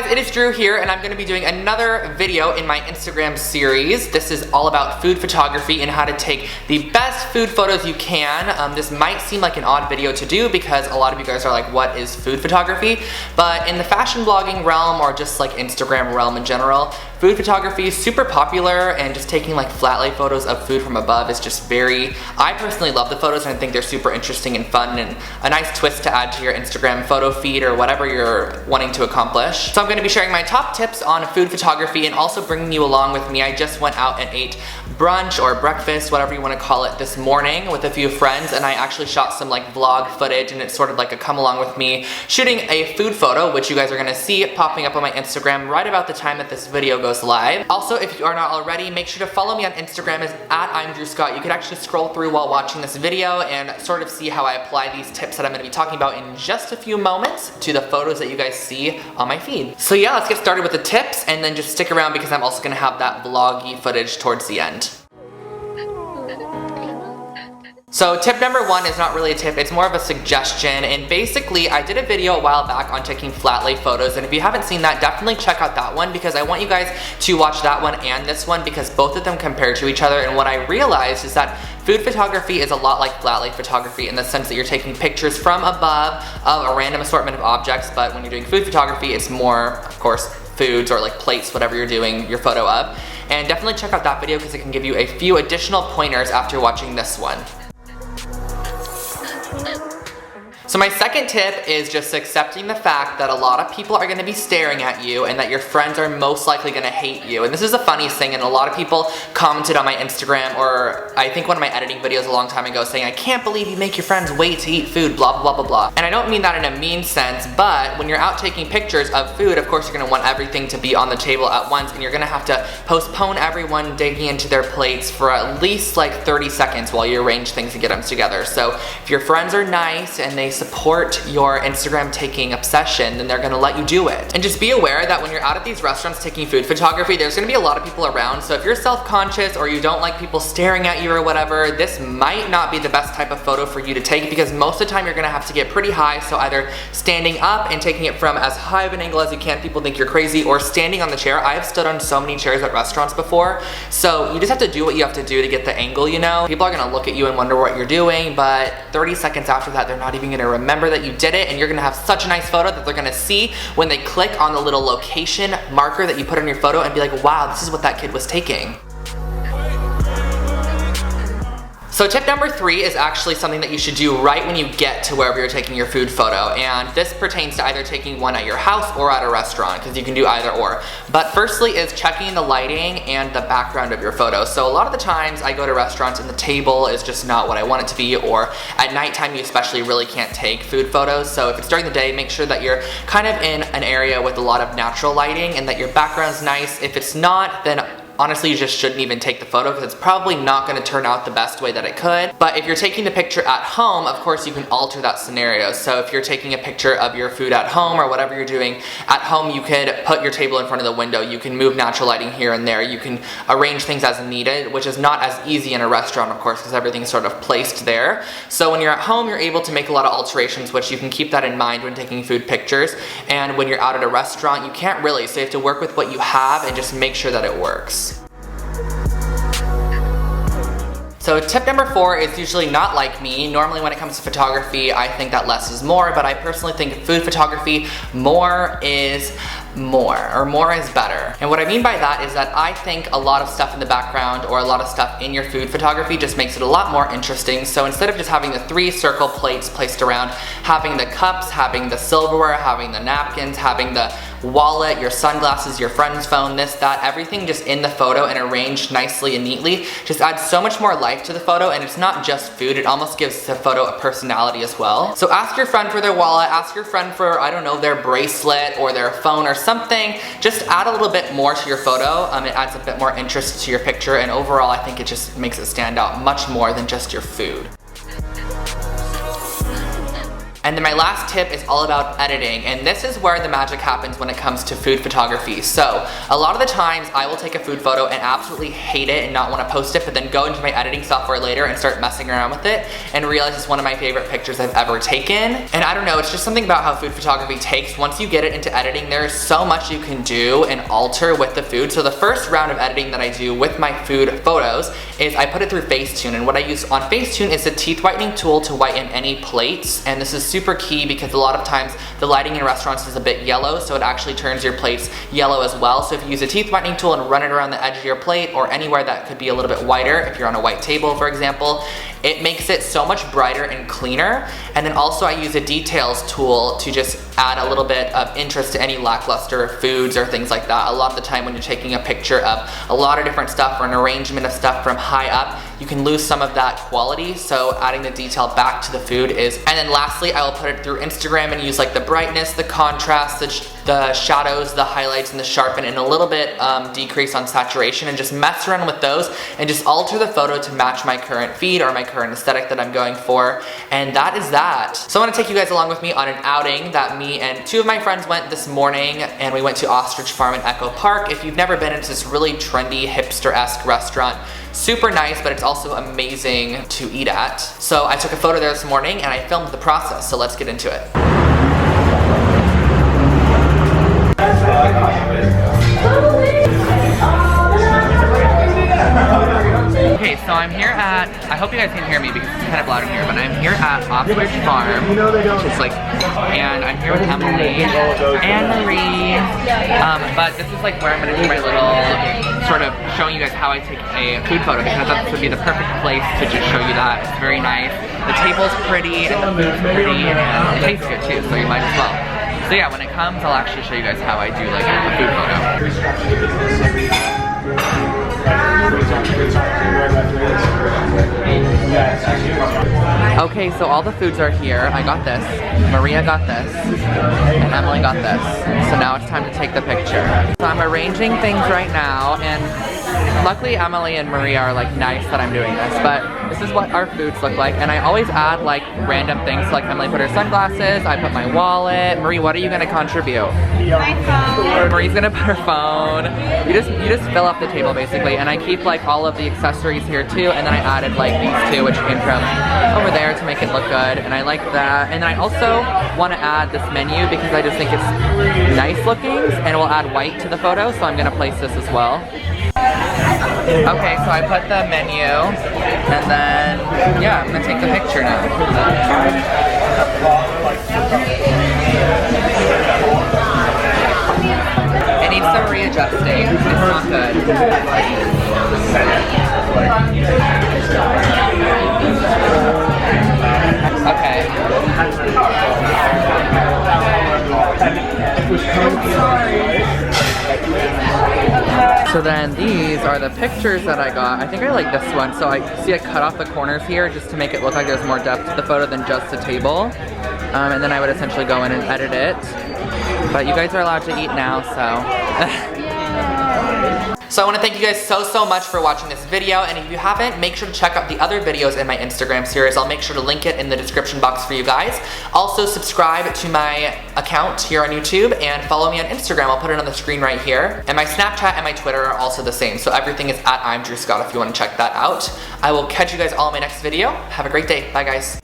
guys, it is Drew here, and I'm going to be doing another video in my Instagram series. This is all about food photography and how to take the best food photos you can. This might seem like an odd video to do because a lot of you guys are like, what is food photography? But in the fashion blogging realm, or just like Instagram realm in general, food photography is super popular, and just taking like flat lay photos of food from above is just I personally love the photos, and I think they're super interesting and fun and a nice twist to add to your Instagram photo feed or whatever you're wanting to accomplish. So I'm going to be sharing my top tips on food photography and also bringing you along with me. I just went out and ate brunch or breakfast, whatever you want to call it, this morning with a few friends, and I actually shot some like vlog footage, and it's sort of like a come along with me shooting a food photo, which you guys are going to see popping up on my Instagram right about the time that this video goes live. Also, if you are not already, make sure to follow me on Instagram as @I'mDrewScott. You could actually scroll through while watching this video and sort of see how I apply these tips that I'm going to be talking about in just a few moments to the photos that you guys see on my feed. So yeah, let's get started with the tips, and then just stick around because I'm also going to have that vloggy footage towards the end. So tip number one is not really a tip, it's more of a suggestion, and basically I did a video a while back on taking flat lay photos, and if you haven't seen that, definitely check out that one because I want you guys to watch that one and this one because both of them compare to each other. And what I realized is that food photography is a lot like flat lay photography in the sense that you're taking pictures from above of a random assortment of objects, but when you're doing food photography, it's more, of course, foods or like plates, whatever you're doing your photo of. And definitely check out that video because it can give you a few additional pointers after watching this one. So my second tip is just accepting the fact that a lot of people are going to be staring at you and that your friends are most likely going to hate you. And this is the funniest thing, and a lot of people commented on my Instagram, or I think one of my editing videos a long time ago, saying, I can't believe you make your friends wait to eat food, blah, blah, blah, blah, blah. And I don't mean that in a mean sense, but when you're out taking pictures of food, of course you're going to want everything to be on the table at once, and you're going to have to postpone everyone digging into their plates for at least like 30 seconds while you arrange things and get them together. So if your friends are nice and they support your Instagram taking obsession, then they're gonna let you do it. And just be aware that when you're out at these restaurants taking food photography, there's gonna be a lot of people around, so if you're self-conscious or you don't like people staring at you or whatever, this might not be the best type of photo for you to take because most of the time you're gonna have to get pretty high, so either standing up and taking it from as high of an angle as you can, people think you're crazy, or standing on the chair. I have stood on so many chairs at restaurants before, so you just have to do what you have to do to get the angle, you know? People are gonna look at you and wonder what you're doing, but 30 seconds after that, they're not even gonna remember that you did it, and you're gonna have such a nice photo that they're gonna see when they click on the little location marker that you put on your photo and be like, wow, this is what that kid was taking. So tip number 3 is actually something that you should do right when you get to wherever you're taking your food photo, and this pertains to either taking one at your house or at a restaurant because you can do either or. But firstly is checking the lighting and the background of your photo. So a lot of the times I go to restaurants and the table is just not what I want it to be, or at nighttime you especially really can't take food photos. So if it's during the day, make sure that you're kind of in an area with a lot of natural lighting and that your background's nice. If it's not, then honestly, you just shouldn't even take the photo because it's probably not going to turn out the best way that it could. But if you're taking the picture at home, of course you can alter that scenario. So if you're taking a picture of your food at home or whatever you're doing at home, you could put your table in front of the window. You can move natural lighting here and there. You can arrange things as needed, which is not as easy in a restaurant, of course, because everything's sort of placed there. So when you're at home, you're able to make a lot of alterations, which you can keep that in mind when taking food pictures. And when you're out at a restaurant, you can't really. So you have to work with what you have and just make sure that it works. So tip number 4 is usually not like me. Normally when it comes to photography, I think that less is more, but I personally think food photography, more is more, or more is better. And what I mean by that is that I think a lot of stuff in the background or a lot of stuff in your food photography just makes it a lot more interesting. So instead of just having the 3 circle plates placed around, having the cups, having the silverware, having the napkins, having the wallet, your sunglasses, your friend's phone, this, that, everything just in the photo and arranged nicely and neatly just adds so much more life to the photo, and it's not just food, it almost gives the photo a personality as well. So ask your friend for their wallet, ask your friend for, I don't know, their bracelet or their phone or something. Just add a little bit more to your photo. It adds a bit more interest to your picture, and overall I think it just makes it stand out much more than just your food. And then my last tip is all about editing, and this is where the magic happens when it comes to food photography. So a lot of the times I will take a food photo and absolutely hate it and not want to post it, but then go into my editing software later and start messing around with it and realize it's one of my favorite pictures I've ever taken. And I don't know, it's just something about how food photography takes. Once you get it into editing, there's so much you can do and alter with the food. So the first round of editing that I do with my food photos is I put it through Facetune, and what I use on Facetune is the teeth whitening tool to whiten any plates, and this is super key because a lot of times the lighting in restaurants is a bit yellow, so it actually turns your plates yellow as well. So if you use a teeth whitening tool and run it around the edge of your plate or anywhere that could be a little bit whiter, if you're on a white table for example, it makes it so much brighter and cleaner. And then also I use a details tool to just add a little bit of interest to any lackluster foods or things like that. A lot of the time when you're taking a picture of a lot of different stuff or an arrangement of stuff from high up, you can lose some of that quality, so adding the detail back to the food is. And then lastly, I will put it through Instagram and use like the brightness, the contrast, the shadows, the highlights, and the sharpen, and a little bit decrease on saturation, and just mess around with those and just alter the photo to match my current feed or my current aesthetic that I'm going for. And that is that. So I want to take you guys along with me on an outing that me and two of my friends went this morning, and we went to Ostrich Farm in Echo Park. If you've never been, it's this really trendy, hipster-esque restaurant. Super nice, but it's also amazing to eat at. So I took a photo there this morning and I filmed the process, so let's get into it. Okay, so I'm here at, I hope you guys can hear me because it's kind of loud in here, but I'm here at Ostrich Farm, which is like, and I'm here with Emily and Marie, but this is like where I'm going to do my little, sort of showing you guys how I take a food photo, because I thought this would be the perfect place to just show you that. It's very nice, the table's pretty, and the food's pretty, and it tastes good too, so you might as well. So yeah, when it comes, I'll actually show you guys how I do like a food photo. Okay, so all the foods are here. I got this, Maria got this, and Emily got this. So now it's time to take the picture. So I'm arranging things right now, and luckily Emily and Maria are like nice that I'm doing this, but this is what our foods look like. And I always add like random things, so like Emily put her sunglasses, I put my wallet. Marie, what are you gonna contribute? My phone. Marie's gonna put her phone. You just fill up the table basically, and I keep like all of the accessories here too, and then I added like these two which came from over there to make it look good, and I like that. And then I also want to add this menu because I just think it's nice looking, and it will add white to the photo, so I'm gonna place this as well. Okay, so I put the menu, and then, yeah, I'm gonna take the picture now. It needs some readjusting, it's not good. Okay. So then these are the pictures that I got. I think I like this one. So I see I cut off the corners here just to make it look like there's more depth to the photo than just a table. And then I would essentially go in and edit it. But you guys are allowed to eat now, so. So I want to thank you guys so much for watching this video, and if you haven't, make sure to check out the other videos in my Instagram series. I'll make sure to link it in the description box for you guys. Also subscribe to my account here on YouTube and follow me on Instagram. I'll put it on the screen right here. And my Snapchat and my Twitter are also the same, so everything is at I'm Drew Scott if you want to check that out. I will catch you guys all in my next video. Have a great day. Bye guys.